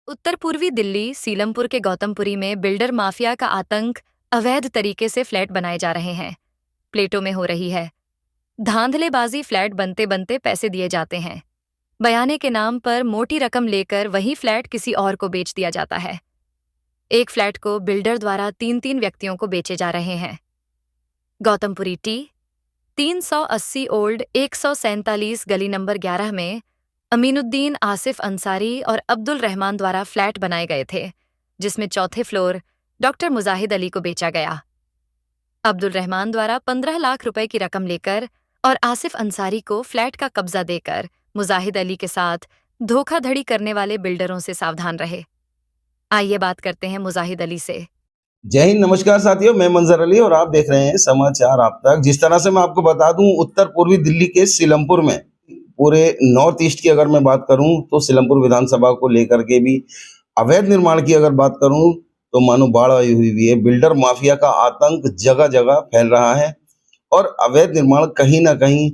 उत्तर पूर्वी दिल्ली सीलमपुर के गौतमपुरी में बिल्डर माफिया का आतंक। अवैध तरीके से फ्लैट बनाए जा रहे हैं। प्लेटों में हो रही है धांधलेबाजी। फ्लैट बनते बनते पैसे दिए जाते हैं। बयाने के नाम पर मोटी रकम लेकर वही फ्लैट किसी और को बेच दिया जाता है। एक फ्लैट को बिल्डर द्वारा 3-3 व्यक्तियों को बेचे जा रहे हैं। गौतमपुरी टी 380 ओल्ड 147 गली नंबर 11 में अमीनुद्दीन, आसिफ अंसारी और अब्दुल रहमान द्वारा फ्लैट बनाए गए थे, जिसमें चौथे फ्लोर डॉक्टर मुजाहिद अली को बेचा गया। अब्दुल रहमान द्वारा 15 लाख रुपए की रकम लेकर और आसिफ अंसारी को फ्लैट का कब्जा देकर मुजाहिद अली के साथ धोखाधड़ी करने वाले बिल्डरों से सावधान रहे। आइए बात करते हैं मुजाहिद अली से। जय हिंद, नमस्कार साथियों, मैं मंजर अली और आप देख रहे हैं समाचार आप तक। जिस तरह से मैं आपको बता दूं, उत्तर पूर्वी दिल्ली के सीलमपुर में, पूरे नॉर्थ ईस्ट की अगर मैं बात करूं तो सीलमपुर विधानसभा को लेकर के भी अवैध निर्माण की अगर बात करूं तो मानो बाढ़ आई हुई है। बिल्डर माफिया का आतंक जगह जगह फैल रहा है और अवैध निर्माण कहीं ना कहीं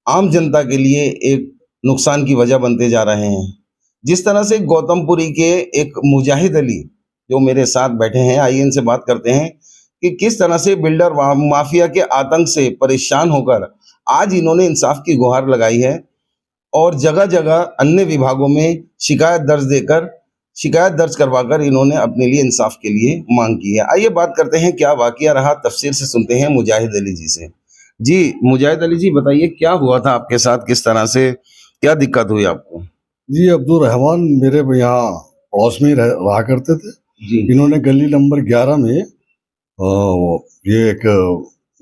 आम जनता के लिए एक नुकसान की वजह बनते जा रहे हैं। जिस तरह से गौतमपुरी के एक मुजाहिद अली जो मेरे साथ बैठे हैं, आइए इनसे बात करते हैं कि किस तरह से बिल्डर माफिया के आतंक से परेशान होकर आज इन्होंने इंसाफ की गुहार लगाई है और जगह जगह अन्य विभागों में शिकायत दर्ज करवाकर इन्होंने अपने लिए इंसाफ के लिए मांग की है। आइए बात करते हैं क्या वाकया रहा, तफसील से सुनते हैं मुजाहिद अली जी से। जी मुजाहिद अली जी, बताइए क्या हुआ था आपके साथ, किस तरह से क्या दिक्कत हुई आपको? जी, अब्दुल रहमान मेरे यहाँ पड़ोस में ही रहा करते थे जी। इन्होंने गली नंबर 11 में ये एक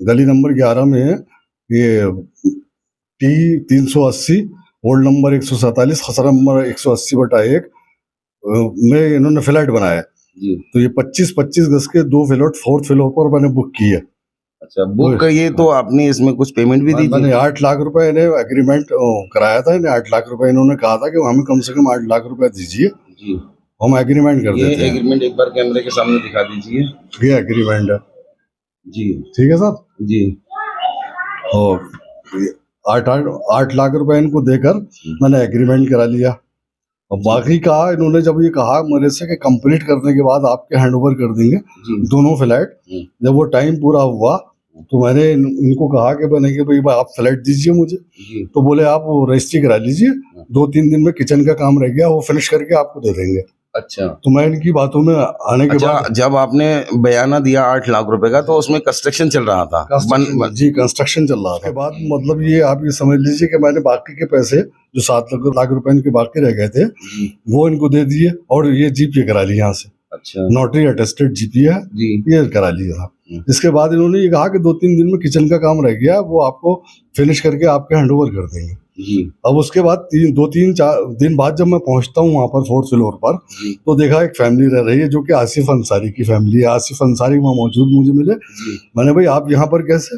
गली नंबर 11 में ये टी 380 वोल्ड नंबर 147 खसरा नंबर 180/1 में इन्होंने फ्लैट बनाया जी। तो ये 25-25 गज के 2 फ्लैट 4th फ्लोर पर मैंने बुक किए। अच्छा, बुक करिए तो आपने इसमें कुछ पेमेंट भी दी थी? मैंने 8 लाख रुपए इन्हें एग्रीमेंट कराया था। इन्हें 8 लाख रुपए इन्होंने कहा था कि हमें कम से कम 8 लाख रुपए दीजिए जी, हम एग्रीमेंट कर देते हैं। एग्रीमेंट एक बार कैमरे के सामने दिखा दीजिए। ये एग्रीमेंट है जी, ठीक है सर जी। और 8 लाख रुपए इनको देकर मैंने एग्रीमेंट करा लिया। और बाकी का इन्होंने जब ये कहा मेरे से कि कंप्लीट करने के बाद आपके हैंड ओवर कर देंगे दोनों फ्लैट, जब वो टाइम पूरा हुआ तो मैंने इनको कहा कि मैंने कि भाई आप फ्लैट दीजिए मुझे। तो बोले आप रजिस्ट्री करा लीजिए, 2-3 दिन में किचन का काम रह गया, वो फिनिश करके आपको दे देंगे। अच्छा, तो मैं इनकी बातों में आने के बाद जब आपने बयाना दिया 8 लाख रुपए का तो उसमें कंस्ट्रक्शन चल रहा था? जी, कंस्ट्रक्शन चल रहा था। के बाद मतलब ये आप ये समझ लीजिए कि मैंने बाकी के पैसे जो 7 लाख रुपए इनके बाकी रह गए थे वो इनको दे दिए और ये जीपीए करा ली यहाँ से। अच्छा, नोटरी अटेस्टेड जीपीए है ये करा लिया। इसके बाद इन्होंने ये कहा कि 2-3 दिन में किचन का काम रह गया, वो आपको फिनिश करके आपके हैंड ओवर कर देंगे जी। अब उसके बाद 2-3-4 दिन बाद जब मैं पहुंचता हूँ वहाँ पर 4th फ्लोर पर तो देखा एक फैमिली रह रही है जो कि आसिफ अंसारी की फैमिली है। आसिफ अंसारी वहाँ मौजूद मुझे मिले। मैंने भाई आप यहाँ पर कैसे,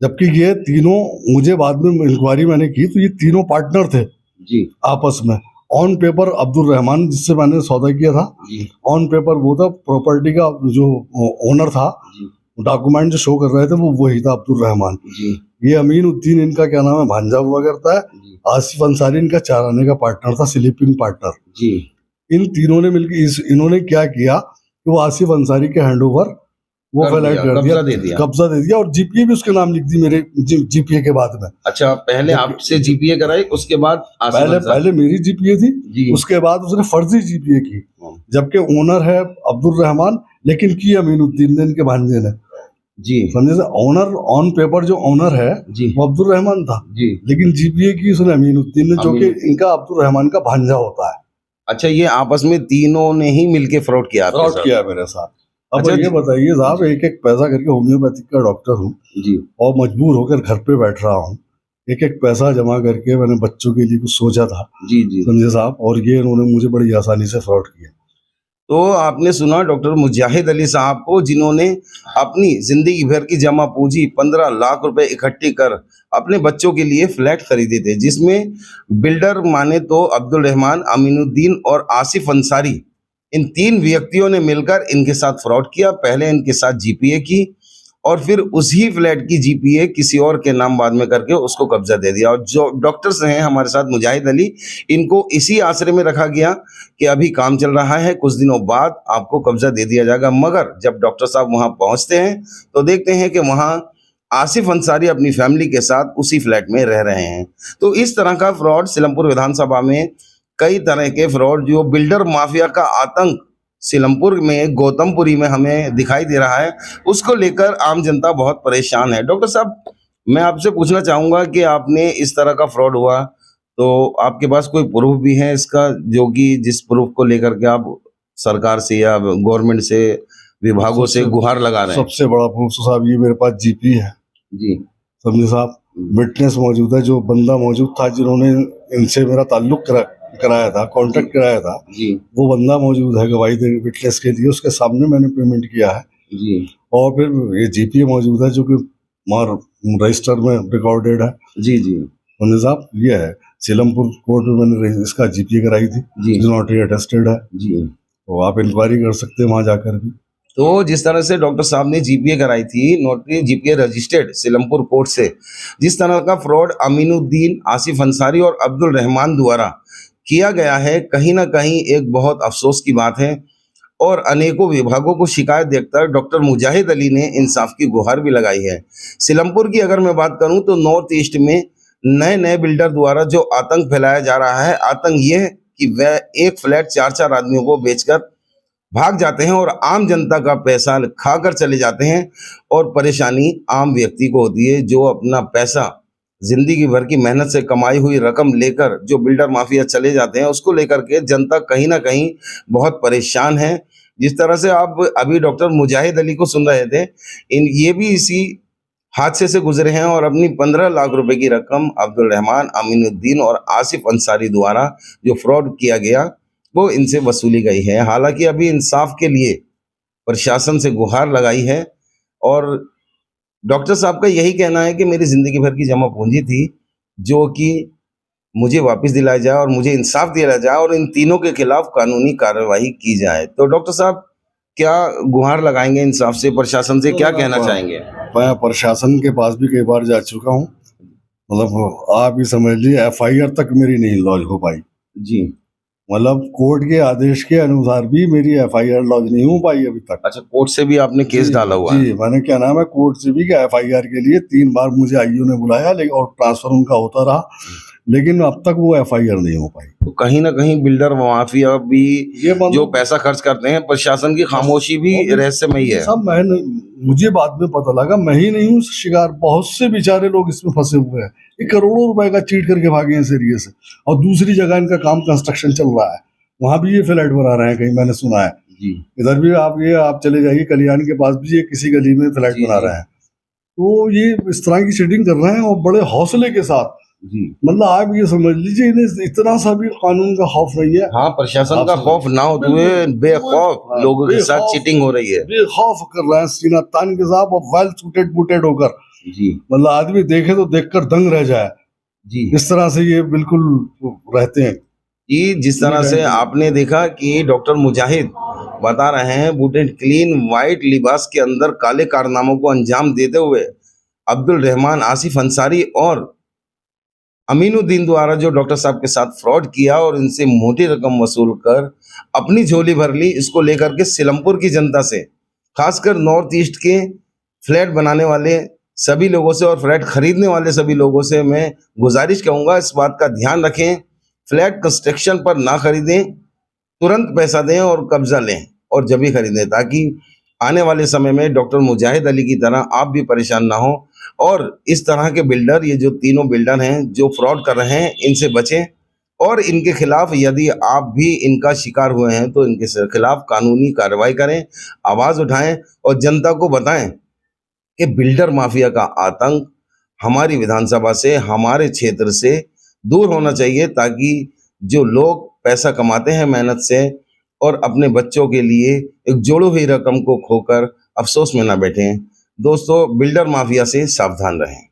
जबकि ये तीनों, मुझे बाद में इंक्वायरी मैंने की तो ये तीनों पार्टनर थे जी आपस में। ऑन पेपर अब्दुल रहमान जिससे मैंने सौदा किया था, ऑन पेपर वो था प्रॉपर्टी का जो ओनर था, डॉक्यूमेंट जो शो कर रहे थे वो वही था अब्दुल रहमान। ये अमीनुद्दीन इनका क्या नाम है भांजा हुआ करता है। आसिफ अंसारी इनका 4 आने का पार्टनर था, स्लीपिंग पार्टनर जी। इन तीनों ने मिलकर इन्होंने क्या किया कि वो आसिफ अंसारी के हैंड ओवर वो फ्लैट कर दिया, कब्जा दे दिया और जीपीए भी उसके नाम लिख दी मेरे जीपीए के बाद में। अच्छा, पहले आपसे जीपीए कराई, उसके बाद पहले मेरी जीपीए थी, उसके बाद उसने फर्जी जीपीए की, जबकि ओनर है अब्दुल रहमान लेकिन की अमीनुद्दीन ने, इनके भांजे ने जी। समझे से ओनर ऑन पेपर जो ओनर है वो अब्दुल रहमान था जी, लेकिन जीपीए की उसने अमीनुद्दीन ने, जो कि इनका अब्दुल रहमान का भांजा होता है। अच्छा, ये आपस में तीनों ने ही मिलके फ्रॉड किया मेरे साथ। अब ये बताइए साहब, एक पैसा करके होम्योपैथिक का डॉक्टर हूँ जी और मजबूर होकर घर पे बैठ रहा हूँ। एक पैसा जमा करके मैंने बच्चों के लिए कुछ सोचा था जी जी, समझे साहब, और ये इन्होंने मुझे बड़ी आसानी से फ्रॉड किया। तो आपने सुना डॉक्टर मुजाहिद अली साहब को, जिन्होंने अपनी जिंदगी भर की जमा पूंजी 15 लाख रुपए इकट्ठी कर अपने बच्चों के लिए फ्लैट खरीदे थे, जिसमें बिल्डर माने तो अब्दुल रहमान, अमीनुद्दीन और आसिफ अंसारी, इन 3 व्यक्तियों ने मिलकर इनके साथ फ्रॉड किया। पहले इनके साथ जीपीए की और फिर उसी फ्लैट की जीपीए किसी और के नाम बाद में करके उसको कब्जा दे दिया। और जो डॉक्टर्स हैं हमारे साथ मुजाहिद अली, इनको इसी आसरे में रखा गया कि अभी काम चल रहा है, कुछ दिनों बाद आपको कब्जा दे दिया जाएगा। मगर जब डॉक्टर साहब वहां पहुंचते हैं तो देखते हैं कि वहां आसिफ अंसारी अपनी फैमिली के साथ उसी फ्लैट में रह रहे हैं। तो इस तरह का फ्रॉड सीलमपुर विधानसभा में, कई तरह के फ्रॉड, जो बिल्डर माफिया का आतंक सीलमपुर में, गौतमपुरी में हमें दिखाई दे रहा है, उसको लेकर आम जनता बहुत परेशान है। डॉक्टर साहब, मैं आपसे पूछना चाहूंगा कि आपने इस तरह का फ्रॉड हुआ तो आपके पास कोई प्रूफ भी है इसका, जो कि जिस प्रूफ को लेकर के आप सरकार से या गवर्नमेंट से, विभागों से गुहार लगा रहे हैं? सबसे बड़ा प्रूफ तो साहब ये मेरे पास जीपी है जी। समझे साहब, विटनेस मौजूद है, जो बंदा मौजूद था जिन्होंने इनसे मेरा ताल्लुक कराया था, कांटेक्ट कराया था जी। वो बंदा मौजूद है गवाही दे विटनेस के लिए, उसके सामने मैंने पेमेंट किया है जी। और फिर ये जीपी मौजूद है जो कि रजिस्टर में रिकॉर्डेड है। जी जी। समझे साहब, ये है सीलमपुर कोर्ट में मैंने इसका जीपी कराई थी, जी। जो नोटरी अटेस्टेड है जी। तो आप इंक्वायरी कर सकते हैं वहां जाकर भी। तो जिस तरह से डॉक्टर साहब ने जीपीए कराई थी, notary GPA registered Seelampur court से, जिस तरह का फ्रॉड अमीनुद्दीन, आसिफ अंसारी और अब्दुल रहमान द्वारा किया गया है, कहीं ना कहीं एक बहुत अफसोस की बात है। और अनेकों विभागों को शिकायत देखकर डॉक्टर मुजाहिद अली ने इंसाफ की गुहार भी लगाई है। सीलमपुर की अगर मैं बात करूं तो नॉर्थ ईस्ट में नए नए बिल्डर द्वारा जो आतंक फैलाया जा रहा है, आतंक यह कि वह एक फ्लैट 4-4 आदमियों को बेचकर भाग जाते हैं और आम जनता का पैसा खाकर चले जाते हैं। और परेशानी आम व्यक्ति को होती है, जो अपना पैसा, जिंदगी भर की मेहनत से कमाई हुई रकम लेकर जो बिल्डर माफिया चले जाते हैं, उसको लेकर के जनता कहीं ना कहीं बहुत परेशान है। जिस तरह से आप अभी डॉक्टर मुजाहिद अली को सुन रहे थे, ये भी इसी हादसे से गुजरे हैं और अपनी 15 लाख रुपए की रकम अब्दुल रहमान, अमीनुद्दीन और आसिफ अंसारी द्वारा जो फ्रॉड किया गया वो इनसे वसूली गई है। हालांकि अभी इंसाफ के लिए प्रशासन से गुहार लगाई है और डॉक्टर साहब का यही कहना है कि मेरी जिंदगी भर की जमा पूंजी थी, जो कि मुझे वापस दिलाया जाए और मुझे इंसाफ दिया जाए और इन तीनों के खिलाफ कानूनी कार्रवाई की जाए। तो डॉक्टर साहब, क्या गुहार लगाएंगे इंसाफ से, प्रशासन से क्या कहना चाहेंगे? मैं प्रशासन के पास भी कई बार जा चुका हूँ, मतलब आप ही समझ लीजिए एफआईआर तक मेरी नहीं लॉन्च हो पाई जी। मतलब कोर्ट के आदेश के अनुसार भी मेरी एफआईआर लॉन्च नहीं हो पाई अभी तक। अच्छा, कोर्ट से भी आपने केस डाला हुआ है? जी, मैंने क्या नाम है कोर्ट से भी एफआईआर के लिए 3 बार मुझे आईओ ने बुलाया, लेकिन और ट्रांसफर उनका होता रहा, लेकिन अब तक वो एफआईआर नहीं हो पाई। तो कहीं ना कहीं बिल्डर माफिया भी जो पैसा खर्च करते हैं, प्रशासन की खामोशी भी रहस्यमयी है। सब मुझे बाद में पता लगा, मैं ही नहीं हूँ शिकार, बहुत से बेचारे लोग इसमें फंसे हुए हैं। ये करोड़ों रुपए का चीट करके भागे हैं सीरिया से। और दूसरी जगह इनका काम कंस्ट्रक्शन चल रहा है, वहां भी ये फ्लैट बना रहे हैं, कहीं मैंने सुना है जी। इधर भी आप चले जाइए कल्याण के पास भी ये किसी गली में फ्लैट बना रहे हैं। तो ये इस तरह की चीटिंग कर रहे हैं और बड़े हौसले के साथ जी। मतलब आप ये समझ लीजिए इन्हें इतना सा भी कानून का खौफ नहीं है। हाँ, प्रशासन का खौफ ना होते हुए बेखौफ लोगों के साथ चीटिंग हो रही है, बेखौफ कर रहे हैं सीना तान के साथ और वेल सूटेड बूटेड होकर जी। मतलब आदमी देखे तो देखकर दंग रह जाए जी। इस तरह से ये बिल्कुल रहते हैं कि जिस तरह से आपने देखा कि डॉक्टर मुजाहिद बता रहे हैं, बूटेड क्लीन वाइट लिबास के अंदर काले कारनामों को अंजाम देते हुए अब्दुल रहमान, आसिफ अंसारी और अमीनुद्दीन द्वारा जो डॉक्टर साहब के साथ फ्रॉड किया और इनसे मोटी रकम वसूल कर अपनी झोली भर ली। इसको लेकर के सीलमपुर की जनता से, खासकर नॉर्थ ईस्ट के फ्लैट बनाने वाले सभी लोगों से और फ्लैट खरीदने वाले सभी लोगों से मैं गुजारिश करूंगा, इस बात का ध्यान रखें, फ्लैट कंस्ट्रक्शन पर ना खरीदें, तुरंत पैसा दें और कब्जा लें और जब भी खरीदें, ताकि आने वाले समय में डॉक्टर मुजाहिद अली की तरह आप भी परेशान ना हो। और इस तरह के बिल्डर, ये जो तीनों बिल्डर हैं जो फ्रॉड कर रहे हैं, इनसे बचें और इनके खिलाफ यदि आप भी इनका शिकार हुए हैं तो इनके खिलाफ कानूनी कार्रवाई करें, आवाज़ उठाएं और जनता को बताएं कि बिल्डर माफिया का आतंक हमारी विधानसभा से, हमारे क्षेत्र से दूर होना चाहिए, ताकि जो लोग पैसा कमाते हैं मेहनत से और अपने बच्चों के लिए एक जोड़ी हुई रकम को खोकर अफसोस में ना बैठें। दोस्तों, बिल्डर माफिया से सावधान रहें।